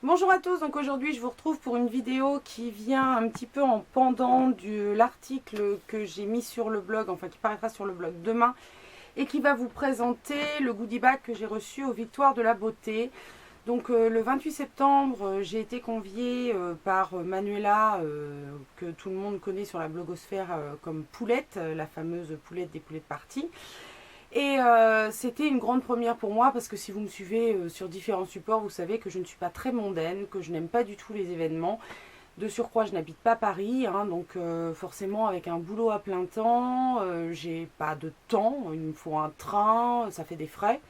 Bonjour à tous, donc aujourd'hui je vous retrouve pour une vidéo qui vient un petit peu en pendant de l'article que j'ai mis sur le blog, enfin qui paraîtra sur le blog demain, et qui va vous présenter le goodie bag que j'ai reçu aux Victoires de la Beauté. Donc le 28 septembre, j'ai été conviée par Manuela, que tout le monde connaît sur la blogosphère comme Poulette, la fameuse Poulette des Poulettes Parties. Et c'était une grande première pour moi parce que si vous me suivez sur différents supports, vous savez que je ne suis pas très mondaine, que je n'aime pas du tout les événements. De surcroît, je n'habite pas Paris, hein, donc forcément avec un boulot à plein temps, j'ai pas de temps, il me faut un train, ça fait des frais.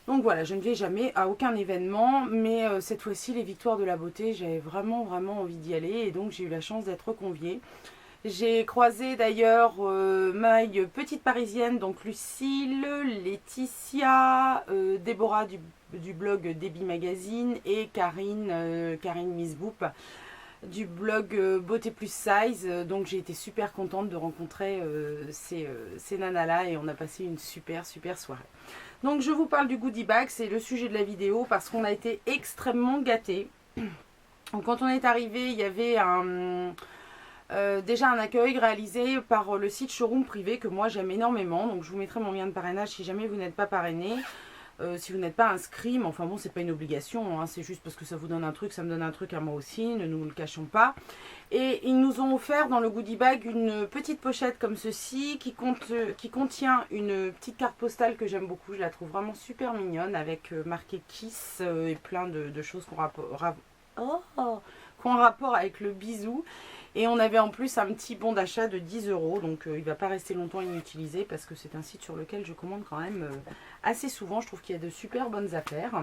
Donc voilà, je ne vais jamais à aucun événement, mais cette fois-ci, les Victoires de la Beauté, j'avais vraiment envie d'y aller et donc j'ai eu la chance d'être conviée. J'ai croisé d'ailleurs ma petite parisienne, donc Lucille, Laetitia, Déborah du blog Debbie Magazine et Karine Miss Boop du blog Beauté Plus Size. Donc j'ai été super contente de rencontrer ces nanas-là et on a passé une super soirée. Donc je vous parle du goodie bag, c'est le sujet de la vidéo parce qu'on a été extrêmement gâtés. Donc quand on est arrivé, il y avait déjà un accueil réalisé par le site Showroom Privé que moi j'aime énormément. Donc je vous mettrai mon lien de parrainage si jamais vous n'êtes pas parrainé. Si vous n'êtes pas inscrit, mais enfin bon, c'est pas une obligation, hein, c'est juste parce que ça vous donne un truc, ça me donne un truc à moi aussi, ne nous le cachons pas. Et ils nous ont offert dans le goodie bag une petite pochette comme ceci qui contient une petite carte postale que j'aime beaucoup. Je la trouve vraiment super mignonne avec marqué Kiss et plein de choses qui ont rapport avec le bisou. Et on avait en plus un petit bon d'achat de 10 €, donc il ne va pas rester longtemps inutilisé parce que c'est un site sur lequel je commande quand même assez souvent. Je trouve qu'il y a de super bonnes affaires.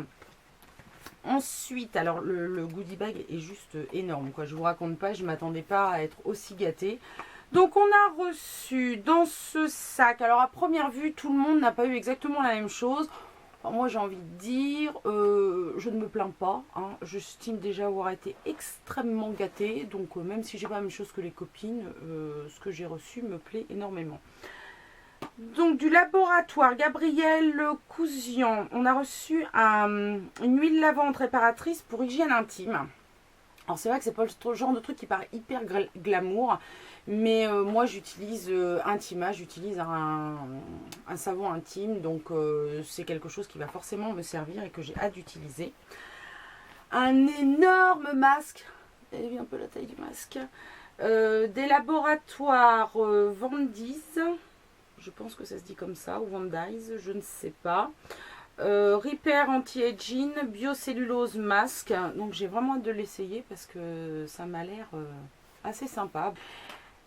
Ensuite, alors le goodie bag est juste énorme, quoi. Je vous raconte pas, je ne m'attendais pas à être aussi gâtée. Donc on a reçu dans ce sac, alors à première vue, tout le monde n'a pas eu exactement la même chose. Moi j'ai envie de dire, je ne me plains pas, hein. J'estime déjà avoir été extrêmement gâtée, donc même si j'ai pas la même chose que les copines, ce que j'ai reçu me plaît énormément. Donc du laboratoire Gabriel Cousian, on a reçu une huile lavante réparatrice pour hygiène intime. Alors c'est vrai que c'est pas le genre de truc qui paraît hyper glamour, mais moi j'utilise Intima, j'utilise un savon intime, donc c'est quelque chose qui va forcément me servir et que j'ai hâte d'utiliser. Un énorme masque, elle est un peu la taille du masque, des laboratoires Vandise, je pense que ça se dit comme ça, ou Vandise, je ne sais pas. Repair anti-aging, biocellulose masque. Donc j'ai vraiment hâte de l'essayer parce que ça m'a l'air assez sympa.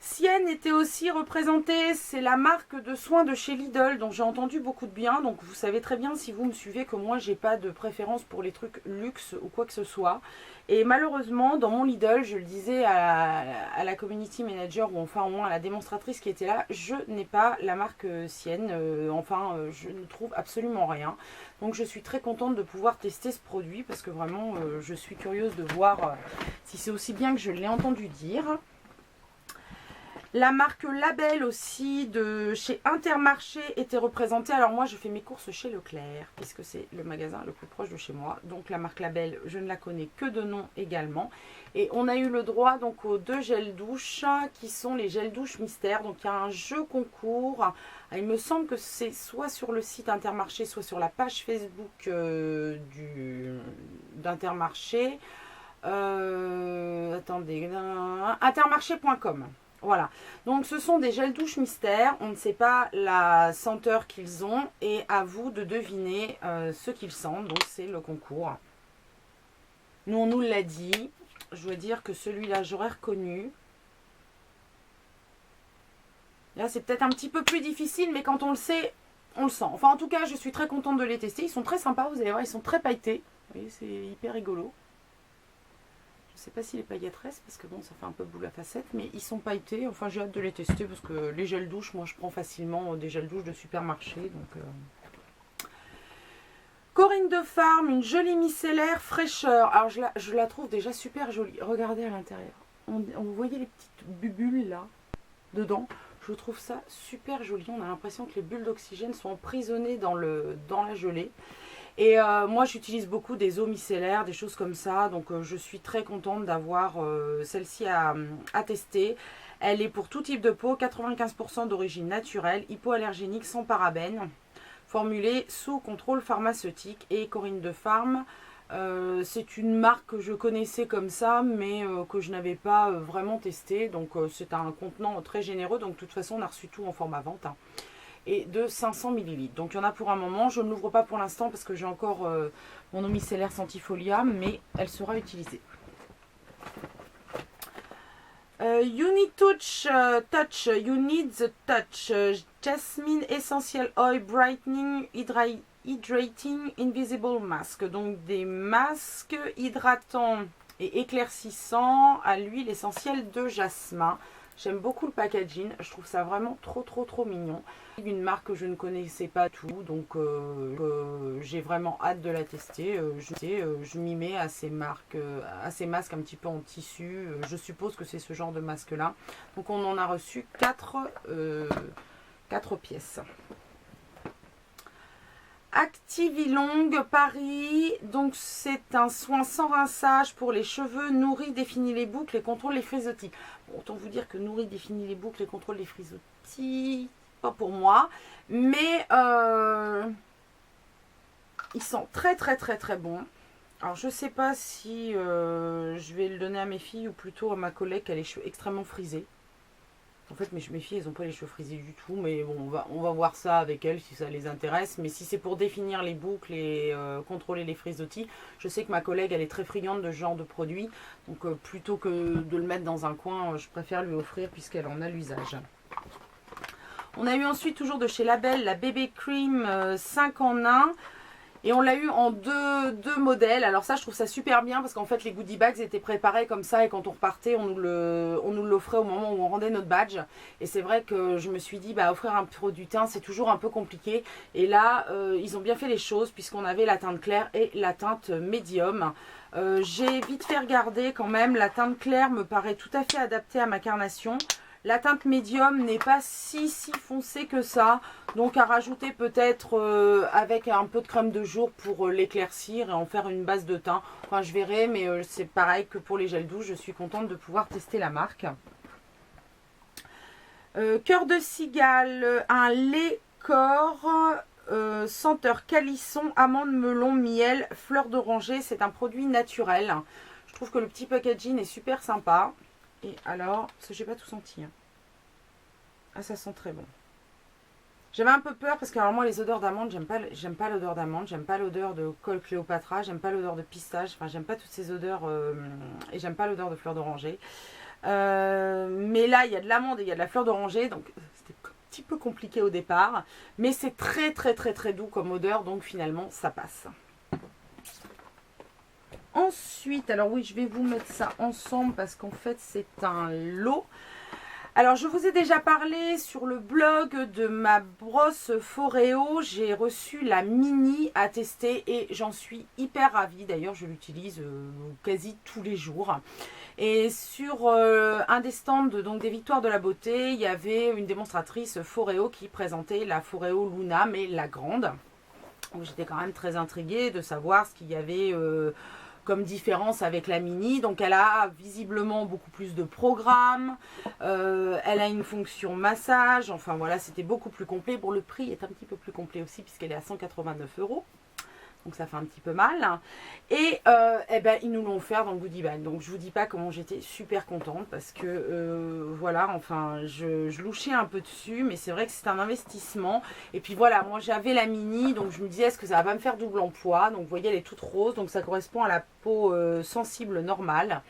Sienne était aussi représentée, c'est la marque de soins de chez Lidl dont j'ai entendu beaucoup de bien. Donc vous savez très bien si vous me suivez que moi j'ai pas de préférence pour les trucs luxe ou quoi que ce soit. Et malheureusement dans mon Lidl, je le disais à la community manager ou enfin au moins à la démonstratrice qui était là, je n'ai pas la marque Sienne. Je ne trouve absolument rien. Donc je suis très contente de pouvoir tester ce produit parce que vraiment je suis curieuse de voir si c'est aussi bien que je l'ai entendu dire. La marque Label aussi de chez Intermarché était représentée. Alors moi je fais mes courses chez Leclerc puisque c'est le magasin le plus proche de chez moi. Donc la marque Label je ne la connais que de nom également. Et on a eu le droit donc aux 2 gels douche qui sont les gels douche mystères. Donc il y a un jeu concours. Il me semble que c'est soit sur le site Intermarché, soit sur la page Facebook d'Intermarché. Attendez, intermarché.com. Voilà, donc ce sont des gels douche mystères, on ne sait pas la senteur qu'ils ont et à vous de deviner ce qu'ils sentent, donc c'est le concours. Nous on nous l'a dit, je dois dire que celui-là j'aurais reconnu. Là c'est peut-être un petit peu plus difficile mais quand on le sait, on le sent. Enfin en tout cas je suis très contente de les tester, ils sont très sympas, vous allez voir, ils sont très pailletés, vous voyez c'est hyper rigolo. Je sais pas si les paillettes restent parce que bon ça fait un peu boule à facettes mais ils sont pailletés, enfin j'ai hâte de les tester parce que les gels douche moi je prends facilement des gels douche de supermarché donc Corinne de Farm, une jolie micellaire fraîcheur. Alors je la trouve déjà super jolie, regardez à l'intérieur, on voyait les petites bulles là dedans, je trouve ça super joli, on a l'impression que les bulles d'oxygène sont emprisonnées dans la gelée. Et moi j'utilise beaucoup des eaux micellaires, des choses comme ça. Donc je suis très contente d'avoir celle-ci à tester. Elle est pour tout type de peau, 95% d'origine naturelle, hypoallergénique, sans parabènes, formulée sous contrôle pharmaceutique. Et Corinne de Farm, c'est une marque que je connaissais comme ça, mais que je n'avais pas vraiment testé. Donc c'est un contenant très généreux, donc de toute façon on a reçu tout en format vente. Hein, et de 500 ml. Donc il y en a pour un moment. Je ne l'ouvre pas pour l'instant parce que j'ai encore mon eau micellaire Sentifolium, mais elle sera utilisée. Unitouch Touch, You Need the Touch, Jasmine Essential Oil Brightening Hydrating Invisible Mask. Donc des masques hydratants et éclaircissants à l'huile essentielle de jasmin. J'aime beaucoup le packaging, je trouve ça vraiment trop mignon. Une marque que je ne connaissais pas tout, donc j'ai vraiment hâte de la tester. Je m'y mets à ces marques, à ces masques un petit peu en tissu. Je suppose que c'est ce genre de masque là. Donc on en a reçu 4 pièces. Activilong Paris, donc c'est un soin sans rinçage pour les cheveux, nourrit, définit les boucles et contrôle les frisottis. Bon, autant vous dire que nourrit, définit les boucles et contrôle les frisottis, pas pour moi, mais ils sont très bons. Alors je sais pas si je vais le donner à mes filles ou plutôt à ma collègue qui a les cheveux extrêmement frisés. En fait, mes filles, elles n'ont pas les cheveux frisés du tout. Mais bon, on va voir ça avec elles si ça les intéresse. Mais si c'est pour définir les boucles et contrôler les frisottis, je sais que ma collègue, elle est très friande de ce genre de produit. Donc, plutôt que de le mettre dans un coin, je préfère lui offrir puisqu'elle en a l'usage. On a eu ensuite, toujours de chez Label, la Bébé Cream 5 en 1. Et on l'a eu en deux modèles. Alors ça, je trouve ça super bien parce qu'en fait, les goodie bags étaient préparés comme ça. Et quand on repartait, on nous l'offrait au moment où on rendait notre badge. Et c'est vrai que je me suis dit, bah, offrir un produit teint, c'est toujours un peu compliqué. Et là, ils ont bien fait les choses puisqu'on avait la teinte claire et la teinte médium. J'ai vite fait regarder quand même. La teinte claire me paraît tout à fait adaptée à ma carnation. La teinte médium n'est pas si foncée que ça. Donc à rajouter peut-être avec un peu de crème de jour pour l'éclaircir et en faire une base de teint. Enfin je verrai, mais c'est pareil que pour les gels douche. Je suis contente de pouvoir tester la marque. Cœur de cigale, un lait corps, senteur calisson, amande, melon, miel, fleur d'oranger. C'est un produit naturel. Je trouve que le petit packaging est super sympa. Et alors, parce que j'ai pas tout senti. Hein. Ah, ça sent très bon. J'avais un peu peur parce que alors moi les odeurs d'amande, j'aime pas l'odeur d'amande, j'aime pas l'odeur de col Cléopatra, j'aime pas l'odeur de pistache, enfin j'aime pas toutes ces odeurs et j'aime pas l'odeur de fleur d'oranger. Mais là il y a de l'amande et il y a de la fleur d'oranger, donc c'était un petit peu compliqué au départ, mais c'est très doux comme odeur, donc finalement ça passe. Ensuite, alors oui, je vais vous mettre ça ensemble parce qu'en fait, c'est un lot. Alors, je vous ai déjà parlé sur le blog de ma brosse Foreo. J'ai reçu la mini à tester et j'en suis hyper ravie. D'ailleurs, je l'utilise quasi tous les jours. Et sur un des stands donc, des Victoires de la Beauté, il y avait une démonstratrice Foreo qui présentait la Foreo Luna, mais la grande. Donc, j'étais quand même très intriguée de savoir ce qu'il y avait... comme différence avec la mini. Donc elle a visiblement beaucoup plus de programmes, elle a une fonction massage, enfin voilà, c'était beaucoup plus complet. Bon, le prix est un petit peu plus complet aussi puisqu'elle est à 189 €. Donc ça fait un petit peu mal. Et eh ben, ils nous l'ont offert dans le goodie bag. Donc je vous dis pas comment j'étais super contente parce que voilà, enfin je louchais un peu dessus, mais c'est vrai que c'est un investissement. Et puis voilà, moi j'avais la mini, donc je me disais est-ce que ça va pas me faire double emploi. Donc vous voyez, elle est toute rose, donc ça correspond à la peau sensible normale.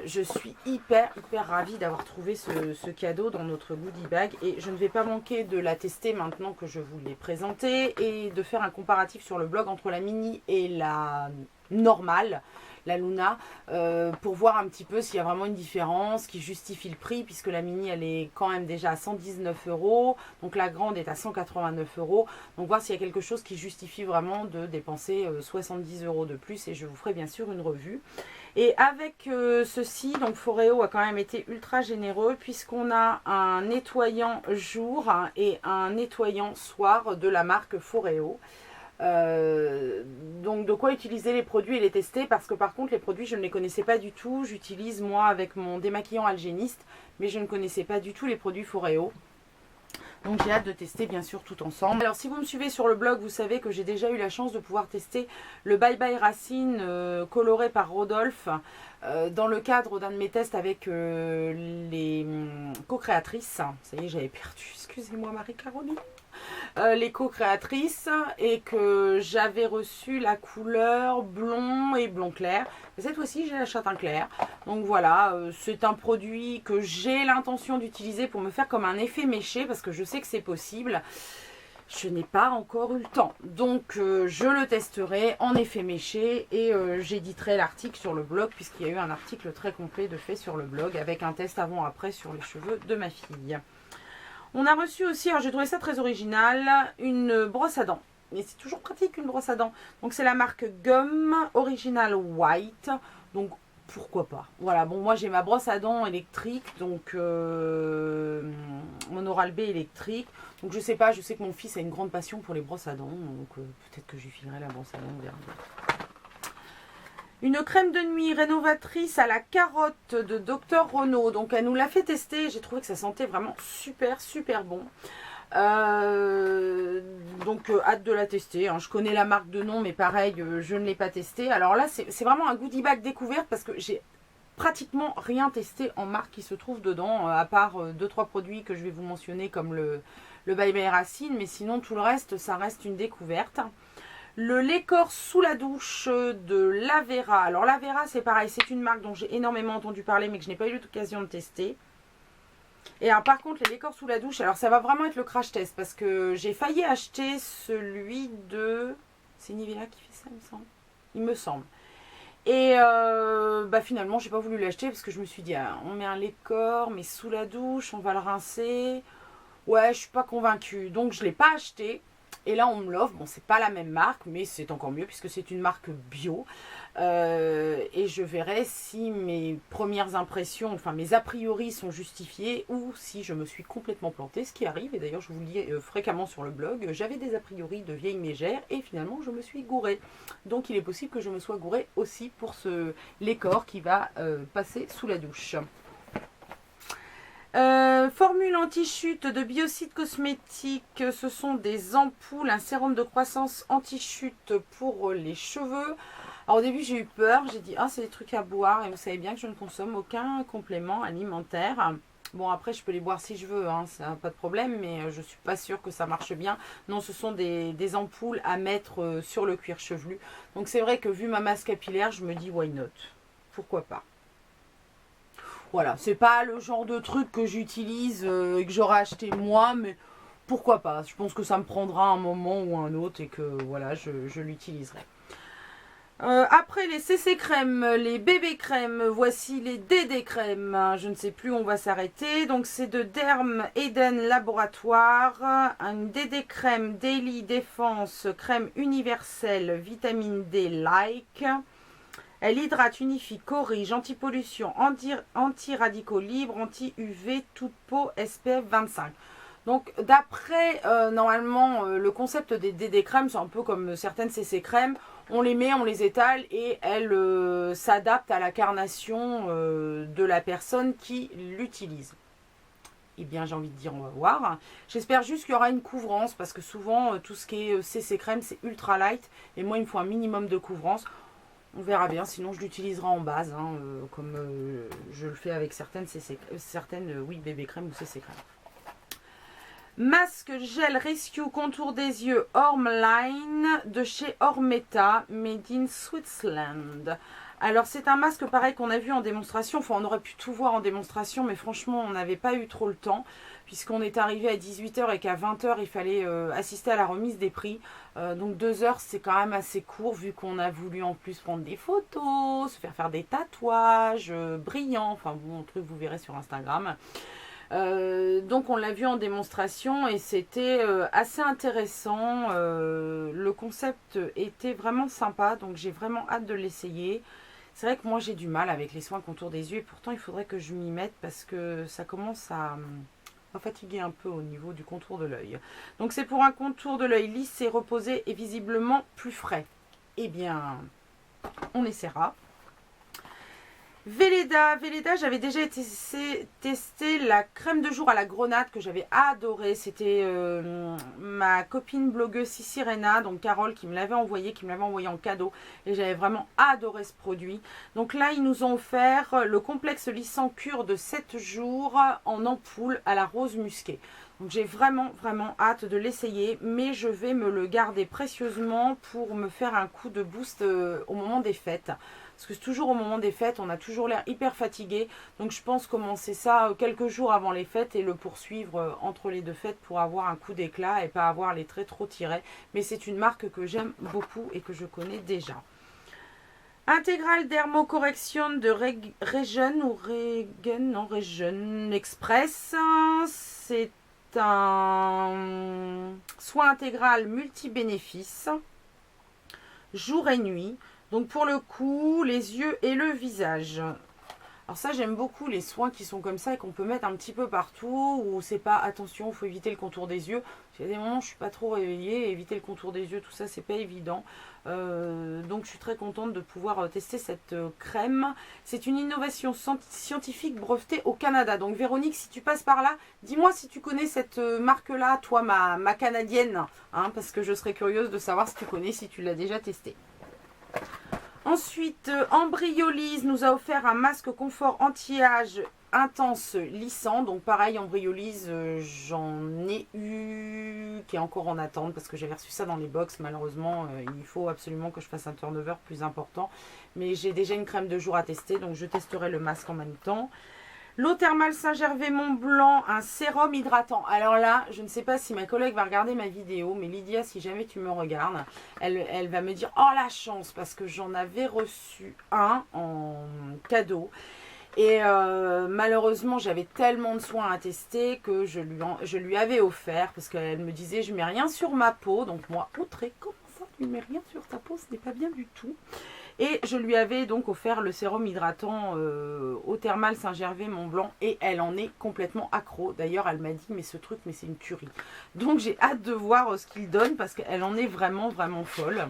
Je suis hyper ravie d'avoir trouvé ce cadeau dans notre goodie bag et je ne vais pas manquer de la tester maintenant que je vous l'ai présentée et de faire un comparatif sur le blog entre la mini et la normale, la Luna, pour voir un petit peu s'il y a vraiment une différence qui justifie le prix puisque la mini elle est quand même déjà à 119 €, donc la grande est à 189 €, donc voir s'il y a quelque chose qui justifie vraiment de dépenser 70 € de plus et je vous ferai bien sûr une revue. Et avec ceci, donc Foreo a quand même été ultra généreux puisqu'on a un nettoyant jour et un nettoyant soir de la marque Foreo. Donc de quoi utiliser les produits et les tester, parce que par contre les produits je ne les connaissais pas du tout. J'utilise moi avec mon démaquillant Algéniste, mais je ne connaissais pas du tout les produits Foreo. Donc j'ai hâte de tester bien sûr tout ensemble. Alors si vous me suivez sur le blog, vous savez que j'ai déjà eu la chance de pouvoir tester le Bye Bye Racine coloré par Rodolphe dans le cadre d'un de mes tests avec les co-créatrices. Ça y est, j'avais perdu, excusez-moi Marie-Caroline. Les co-créatrices, et que j'avais reçu la couleur blond et blond clair. Et cette fois-ci j'ai la châtain clair. Donc voilà, c'est un produit que j'ai l'intention d'utiliser pour me faire comme un effet méché, parce que je sais que c'est possible. Je n'ai pas encore eu le temps, donc je le testerai en effet méché et j'éditerai l'article sur le blog, puisqu'il y a eu un article très complet de fait sur le blog avec un test avant-après sur les cheveux de ma fille. On a reçu aussi, alors j'ai trouvé ça très original, une brosse à dents. Mais c'est toujours pratique une brosse à dents. Donc c'est la marque Gum Original White. Donc pourquoi pas. Voilà, bon moi j'ai ma brosse à dents électrique. Donc mon Oral-B électrique. Donc je sais pas, je sais que mon fils a une grande passion pour les brosses à dents. Donc peut-être que je lui filerai la brosse à dents, on verra. Une crème de nuit rénovatrice à la carotte de Dr Renaud. Donc elle nous l'a fait tester. J'ai trouvé que ça sentait vraiment super super bon. Donc hâte de la tester. Hein. Je connais la marque de nom, mais pareil, je ne l'ai pas testé. Alors là, c'est vraiment un goodie bag découverte, parce que j'ai pratiquement rien testé en marque qui se trouve dedans, à part 2-3 produits que je vais vous mentionner comme le Bye Bye Racine. Mais sinon, tout le reste, ça reste une découverte. Le lait corps sous la douche de Lavera. Alors Lavera, c'est pareil, c'est une marque dont j'ai énormément entendu parler, mais que je n'ai pas eu l'occasion de tester. Et alors, par contre, les lait corps sous la douche, alors ça va vraiment être le crash test, parce que j'ai failli acheter celui de... C'est Nivea qui fait ça, il me semble. Il me semble. Et bah finalement, j'ai pas voulu l'acheter, parce que je me suis dit, ah, on met un lait corps, mais sous la douche, on va le rincer. Ouais, je suis pas convaincue. Donc, je l'ai pas acheté. Et là, on me l'offre. Bon, c'est pas la même marque, mais c'est encore mieux puisque c'est une marque bio. Et je verrai si mes premières impressions, enfin mes a priori sont justifiées, ou si je me suis complètement plantée, ce qui arrive. Et d'ailleurs, je vous le dis fréquemment sur le blog, j'avais des a priori de vieille mégère et finalement, je me suis gourée. Donc, il est possible que je me sois gourée aussi pour ce lait corps qui va passer sous la douche. Formule anti-chute de Biocide Cosmétiques, ce sont des ampoules, un sérum de croissance anti-chute pour les cheveux. Alors au début j'ai eu peur, j'ai dit ah c'est des trucs à boire, et vous savez bien que je ne consomme aucun complément alimentaire. Bon après je peux les boire si je veux, hein, ça n'a pas de problème, mais je suis pas sûre que ça marche bien. Non, ce sont des ampoules à mettre sur le cuir chevelu. Donc c'est vrai que vu ma masse capillaire, je me dis why not, pourquoi pas. Voilà, c'est pas le genre de truc que j'utilise et que j'aurais acheté moi, mais pourquoi pas. Je pense que ça me prendra un moment ou un autre et que voilà, je l'utiliserai. Après les CC crèmes, les bébés crèmes, voici les DD crèmes. Je ne sais plus où on va s'arrêter. Donc c'est de Derm Eden Laboratoire. Une DD crème Daily Défense, crème universelle, vitamine D like. Elle hydrate, unifie, corrige, anti-pollution, anti-radicaux libres, anti-UV, toute peau, SPF 25. Donc d'après normalement le concept des DD crèmes, c'est un peu comme certaines CC crèmes. On les met, on les étale et elles s'adaptent à la carnation de la personne qui l'utilise. Eh bien j'ai envie de dire on va voir. J'espère juste qu'il y aura une couvrance, parce que souvent tout ce qui est CC crème c'est ultra light. Et moi il me faut un minimum de couvrance. On verra bien, sinon je l'utiliserai en base, hein, comme je le fais avec certaines bébé crème ou CC crème. Masque gel Rescue contour des yeux Ormline de chez Ormeta, made in Switzerland. Alors c'est un masque pareil qu'on a vu en démonstration, enfin on aurait pu tout voir en démonstration, mais franchement on n'avait pas eu trop le temps, puisqu'on est arrivé à 18 h et qu'à 20 h il fallait assister à la remise des prix. Donc 2 heures c'est quand même assez court, vu qu'on a voulu en plus prendre des photos, se faire des tatouages brillants, enfin bon, truc vous verrez sur Instagram. Donc on l'a vu en démonstration et c'était assez intéressant. Le concept était vraiment sympa, donc j'ai vraiment hâte de l'essayer. C'est vrai que moi j'ai du mal avec les soins contour des yeux, et pourtant il faudrait que je m'y mette, parce que ça commence va fatiguer un peu au niveau du contour de l'œil. Donc c'est pour un contour de l'œil lisse et reposé et visiblement plus frais. Eh bien, on essaiera. Velleda, j'avais déjà testé la crème de jour à la grenade que j'avais adoré. C'était ma copine blogueuse Sisirena, donc Carole, qui me l'avait envoyé en cadeau. Et j'avais vraiment adoré ce produit. Donc là, ils nous ont offert le complexe lissant cure de 7 jours en ampoule à la rose musquée. Donc j'ai vraiment hâte de l'essayer, mais je vais me le garder précieusement pour me faire un coup de boost au moment des fêtes. Parce que c'est toujours au moment des fêtes, on a toujours l'air hyper fatigué. Donc je pense commencer ça quelques jours avant les fêtes et le poursuivre entre les deux fêtes pour avoir un coup d'éclat et pas avoir les traits trop tirés. Mais c'est une marque que j'aime beaucoup et que je connais déjà. Intégrale Dermocorrection de Regen Express. C'est un soin intégral multi-bénéfices, jour et nuit. Donc pour le cou, les yeux et le visage. Alors ça, j'aime beaucoup les soins qui sont comme ça et qu'on peut mettre un petit peu partout. Où c'est pas, attention, il faut éviter le contour des yeux. Il y a des moments où je suis pas trop réveillée. Éviter le contour des yeux, tout ça, c'est pas évident. Donc je suis très contente de pouvoir tester cette crème. C'est une innovation scientifique brevetée au Canada. Donc Véronique, si tu passes par là, dis-moi si tu connais cette marque-là, toi, ma canadienne. Hein, parce que je serais curieuse de savoir si tu connais, si tu l'as déjà testé. Ensuite, Embryolise nous a offert un masque confort anti-âge intense lissant. Donc pareil, Embryolise, j'en ai eu qui est encore en attente parce que j'avais reçu ça dans les box. Malheureusement, il faut absolument que je fasse un turnover plus important. Mais j'ai déjà une crème de jour à tester, donc je testerai le masque en même temps. L'eau thermale Saint-Gervais Mont Blanc, un sérum hydratant. Alors là, je ne sais pas si ma collègue va regarder ma vidéo, mais Lydia, si jamais tu me regardes, elle va me dire « Oh la chance !» parce que j'en avais reçu un en cadeau. Et malheureusement, j'avais tellement de soins à tester que je lui avais offert parce qu'elle me disait « Je ne mets rien sur ma peau. » Donc moi, outrée, comment ça, tu ne mets rien sur ta peau? Ce n'est pas bien du tout. Et je lui avais donc offert le sérum hydratant au thermal Saint-Gervais Mont Blanc et elle en est complètement accro. D'ailleurs, elle m'a dit mais ce truc, mais c'est une tuerie. Donc j'ai hâte de voir ce qu'il donne parce qu'elle en est vraiment folle.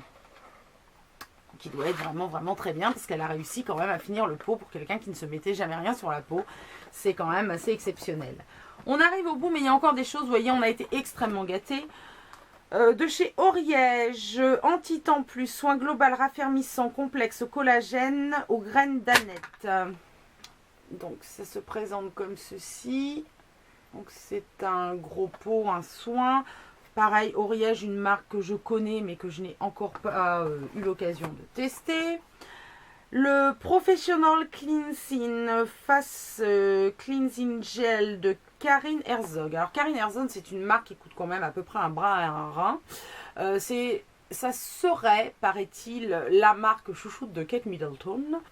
Qui doit être vraiment très bien parce qu'elle a réussi quand même à finir le pot pour quelqu'un qui ne se mettait jamais rien sur la peau. C'est quand même assez exceptionnel. On arrive au bout mais il y a encore des choses, vous voyez, on a été extrêmement gâtés. De chez Oriège, Anti-Temps Plus, soin global raffermissant complexe collagène aux graines d'aneth. Donc ça se présente comme ceci. Donc c'est un gros pot, un soin. Pareil, Oriège, une marque que je connais mais que je n'ai encore pas eu l'occasion de tester. Le Professional Cleansing Face Cleansing Gel de Karine Herzog. Alors Karine Herzog, c'est une marque qui coûte quand même à peu près un bras et un rein. Ça serait, paraît-il, la marque chouchoute de Kate Middleton.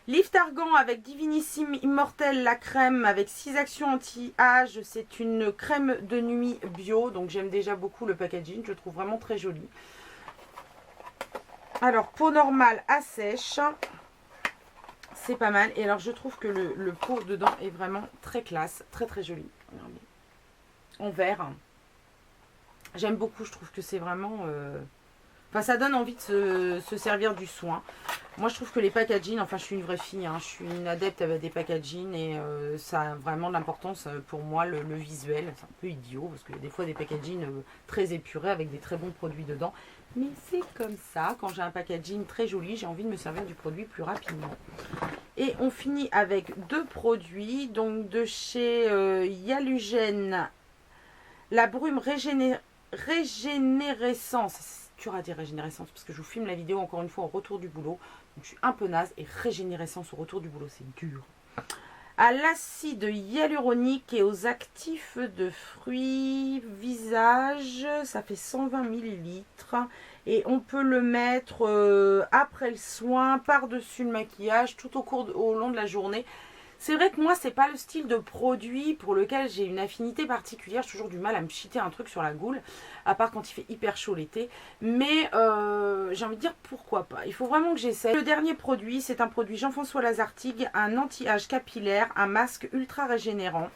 Lift Argan avec Divinissime Immortel, la crème avec 6 actions anti-âge. C'est une crème de nuit bio. Donc j'aime déjà beaucoup le packaging, je le trouve vraiment très joli. Alors, peau normale à sèche, c'est pas mal. Et alors, je trouve que le pot dedans est vraiment très classe, très joli. Regardez. En vert. J'aime beaucoup, je trouve que c'est vraiment... Enfin, ça donne envie de se servir du soin. Moi, je trouve que les packaging, enfin, je suis une vraie fille, hein, je suis une adepte avec des packaging et ça a vraiment de l'importance pour moi, le visuel. C'est un peu idiot parce qu'il y a des fois des packaging très épurés avec des très bons produits dedans. Mais c'est comme ça, quand j'ai un packaging très joli, j'ai envie de me servir du produit plus rapidement. Et on finit avec 2 produits, donc de chez Yalugen, la brume régénérescence. C'est dur à dire régénérescence, parce que je vous filme la vidéo encore une fois au retour du boulot. Donc je suis un peu naze, et régénérescence au retour du boulot, c'est dur. À l'acide hyaluronique et aux actifs de fruits visage, ça fait 120 ml et on peut le mettre après le soin, par-dessus le maquillage, tout au long de la journée. C'est vrai que moi, c'est pas le style de produit pour lequel j'ai une affinité particulière. J'ai toujours du mal à me cheater un truc sur la goule, à part quand il fait hyper chaud l'été. Mais j'ai envie de dire pourquoi pas. Il faut vraiment que j'essaie. Le dernier produit, c'est un produit Jean-François Lazartigue, un anti-âge capillaire, un masque ultra régénérant.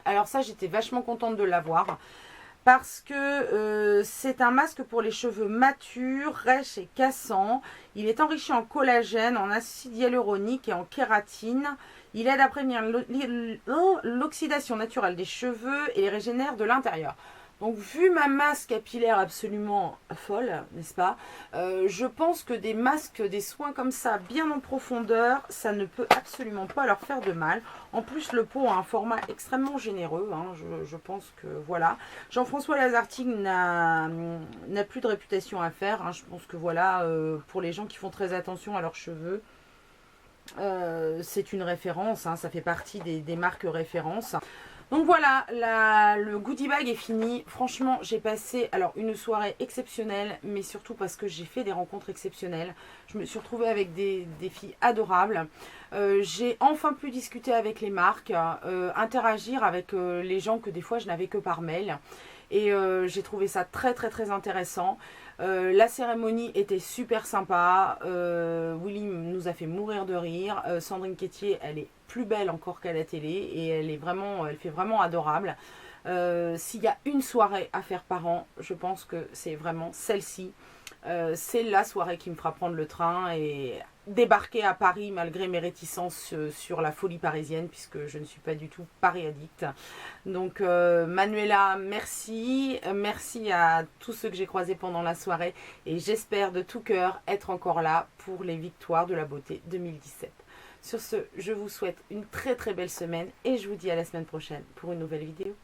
Alors ça, j'étais vachement contente de l'avoir. Parce que c'est un masque pour les cheveux matures, rêches et cassants. Il est enrichi en collagène, en acide hyaluronique et en kératine. Il aide à prévenir l'oxydation naturelle des cheveux et les régénère de l'intérieur. Donc vu ma masse capillaire absolument folle, n'est-ce pas, je pense que des masques, des soins comme ça, bien en profondeur, ça ne peut absolument pas leur faire de mal. En plus, le pot a un format extrêmement généreux, hein, je pense que voilà. Jean-François Lazartigue n'a plus de réputation à faire, hein, je pense que voilà, pour les gens qui font très attention à leurs cheveux, c'est une référence, hein, ça fait partie des marques références. Donc voilà, le goodie bag est fini. Franchement, j'ai passé une soirée exceptionnelle, mais surtout parce que j'ai fait des rencontres exceptionnelles. Je me suis retrouvée avec des filles adorables. J'ai enfin pu discuter avec les marques, interagir avec les gens que des fois je n'avais que par mail. Et j'ai trouvé ça très très très intéressant. La cérémonie était super sympa. Willy nous a fait mourir de rire. Sandrine Quétier, elle est plus belle encore qu'à la télé et elle fait vraiment adorable. S'il y a une soirée à faire par an, je pense que c'est vraiment celle-ci. C'est la soirée qui me fera prendre le train et débarquer à Paris malgré mes réticences sur la folie parisienne, puisque je ne suis pas du tout Paris addict. Donc Manuela, merci. Merci à tous ceux que j'ai croisés pendant la soirée et j'espère de tout cœur être encore là pour les Victoires de la beauté 2017. Sur ce, je vous souhaite une très très belle semaine et je vous dis à la semaine prochaine pour une nouvelle vidéo.